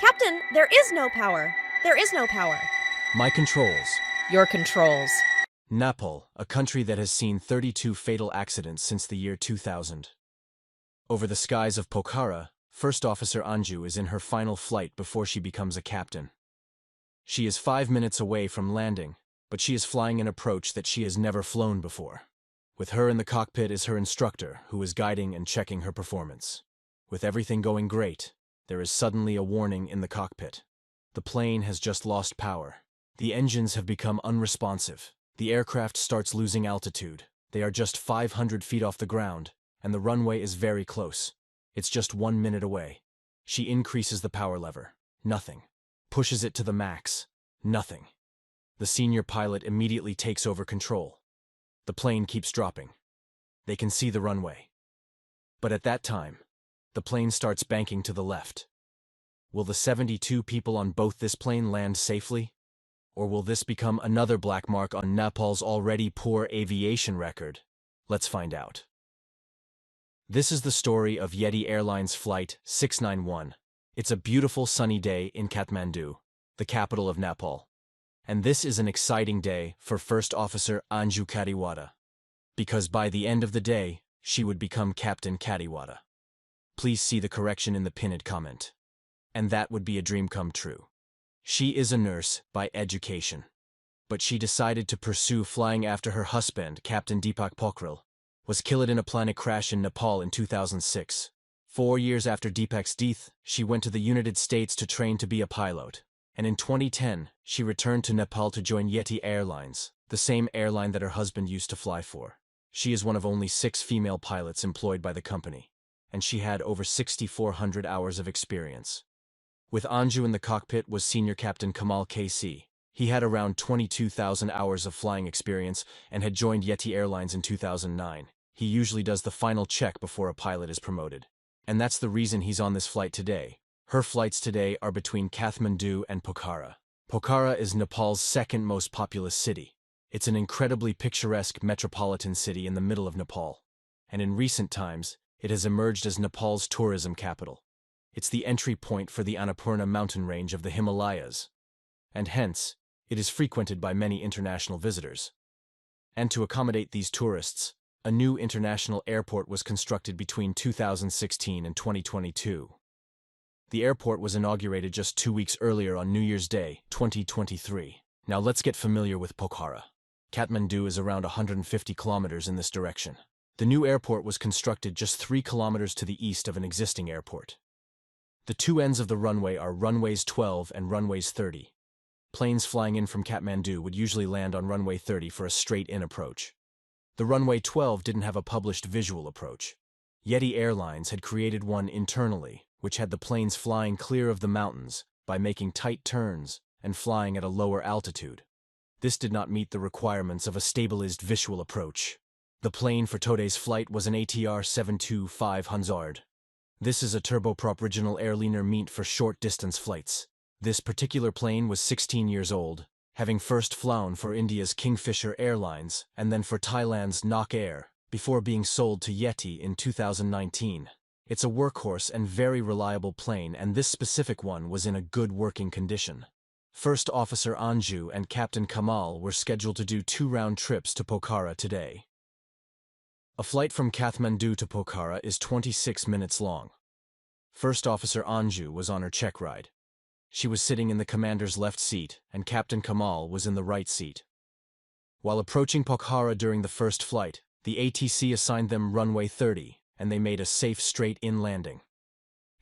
Captain, there is no power. There is no power. My controls. Your controls. Nepal, a country that has seen 32 fatal accidents since the year 2000. Over the skies of Pokhara, First Officer Anju is in her final flight before she becomes a captain. She is 5 minutes away from landing, but she is flying an approach that she has never flown before. With her in the cockpit is her instructor, who is guiding and checking her performance. With everything going great, there is suddenly a warning in the cockpit. The plane has just lost power. The engines have become unresponsive. The aircraft starts losing altitude. They are just 500 feet off the ground, and the runway is very close. It's just 1 minute away. She increases the power lever. Nothing. Pushes it to the max. Nothing. The senior pilot immediately takes over control. The plane keeps dropping. They can see the runway. But at that time, the plane starts banking to the left. Will the 72 people on both this plane land safely? Or will this become another black mark on Nepal's already poor aviation record? Let's find out. This is the story of Yeti Airlines Flight 691. It's a beautiful sunny day in Kathmandu, the capital of Nepal. And this is an exciting day for First Officer Anju Kadiwada. Because by the end of the day, she would become Captain Kadiwada. Please see the correction in the pinned comment. And that would be a dream come true. She is a nurse by education. But she decided to pursue flying after her husband, Captain Deepak Pokhrel, was killed in a plane crash in Nepal in 2006. 4 years after Deepak's death, she went to the United States to train to be a pilot. And in 2010, she returned to Nepal to join Yeti Airlines, the same airline that her husband used to fly for. She is one of only 6 female pilots employed by the company, and she had over 6,400 hours of experience. With Anju in the cockpit was Senior Captain Kamal KC. He had around 22,000 hours of flying experience and had joined Yeti Airlines in 2009. He usually does the final check before a pilot is promoted. And that's the reason he's on this flight today. Her flights today are between Kathmandu and Pokhara. Pokhara is Nepal's second most populous city. It's an incredibly picturesque metropolitan city in the middle of Nepal. And in recent times, it has emerged as Nepal's tourism capital. It's the entry point for the Annapurna mountain range of the Himalayas. And hence, it is frequented by many international visitors. And to accommodate these tourists, a new international airport was constructed between 2016 and 2022. The airport was inaugurated just 2 weeks earlier on New Year's Day, 2023. Now let's get familiar with Pokhara. Kathmandu is around 150 kilometers in this direction. The new airport was constructed just 3 kilometers to the east of an existing airport. The two ends of the runway are runways 12 and runways 30. Planes flying in from Kathmandu would usually land on runway 30 for a straight-in approach. The runway 12 didn't have a published visual approach. Yeti Airlines had created one internally, which had the planes flying clear of the mountains by making tight turns and flying at a lower altitude. This did not meet the requirements of a stabilized visual approach. The plane for today's flight was an ATR 725 Hunzard. This is a turboprop regional airliner meant for short-distance flights. This particular plane was 16 years old, having first flown for India's Kingfisher Airlines and then for Thailand's Nok Air, before being sold to Yeti in 2019. It's a workhorse and very reliable plane, and this specific one was in a good working condition. First Officer Anju and Captain Kamal were scheduled to do 2 round trips to Pokhara today. A flight from Kathmandu to Pokhara is 26 minutes long. First Officer Anju was on her check ride. She was sitting in the commander's left seat, and Captain Kamal was in the right seat. While approaching Pokhara during the first flight, the ATC assigned them runway 30, and they made a safe straight-in landing.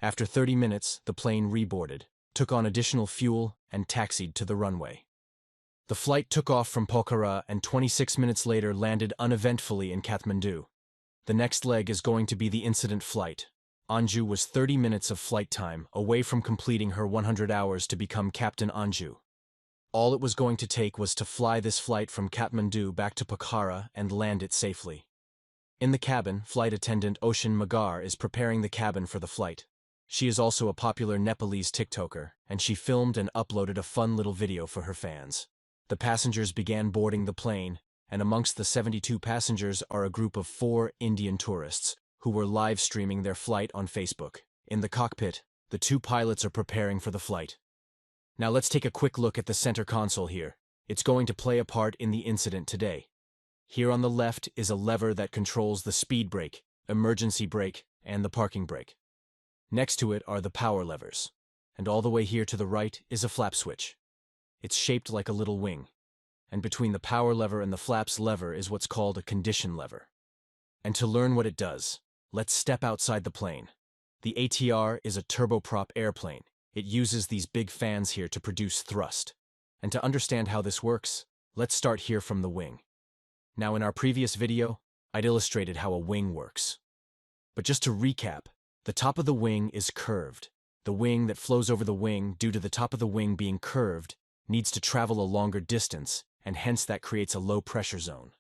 After 30 minutes, the plane reboarded, took on additional fuel, and taxied to the runway. The flight took off from Pokhara and 26 minutes later landed uneventfully in Kathmandu. The next leg is going to be the incident flight. Anju was 30 minutes of flight time away from completing her 100 hours to become Captain Anju. All it was going to take was to fly this flight from Kathmandu back to Pokhara and land it safely. In the cabin, flight attendant Ocean Magar is preparing the cabin for the flight. She is also a popular Nepalese TikToker, and she filmed and uploaded a fun little video for her fans. The passengers began boarding the plane, and amongst the 72 passengers are a group of 4 Indian tourists, who were live streaming their flight on Facebook. In the cockpit, The two pilots are preparing for the flight. Now let's take a quick look at the center console here. It's going to play a part in the incident today. Here on the left is a lever that controls the speed brake, emergency brake, and the parking brake. Next to it are the power levers. And all the way here to the right is a flap switch. It's shaped like a little wing. And between the power lever and the flaps lever is what's called a condition lever. And to learn what it does, let's step outside the plane. The ATR is a turboprop airplane. It uses these big fans here to produce thrust. And to understand how this works, let's start here from the wing. Now in our previous video, I'd illustrated how a wing works. But just to recap, the top of the wing is curved. The wing that flows over the wing, due to the top of the wing being curved, needs to travel a longer distance, and hence that creates a low pressure zone.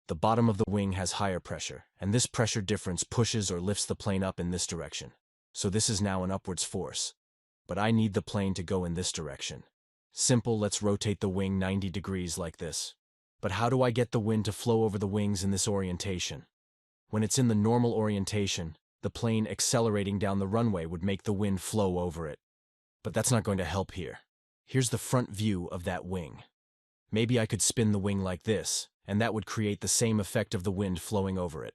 The bottom of the wing has higher pressure, and this pressure difference pushes or lifts the plane up in this direction. So this is now an upwards force. But I need the plane to go in this direction. Simple, let's rotate the wing 90 degrees like this. But how do I get the wind to flow over the wings in this orientation? When it's in the normal orientation, the plane accelerating down the runway would make the wind flow over it. But that's not going to help here. Here's the front view of that wing. Maybe I could spin the wing like this, and that would create the same effect of the wind flowing over it.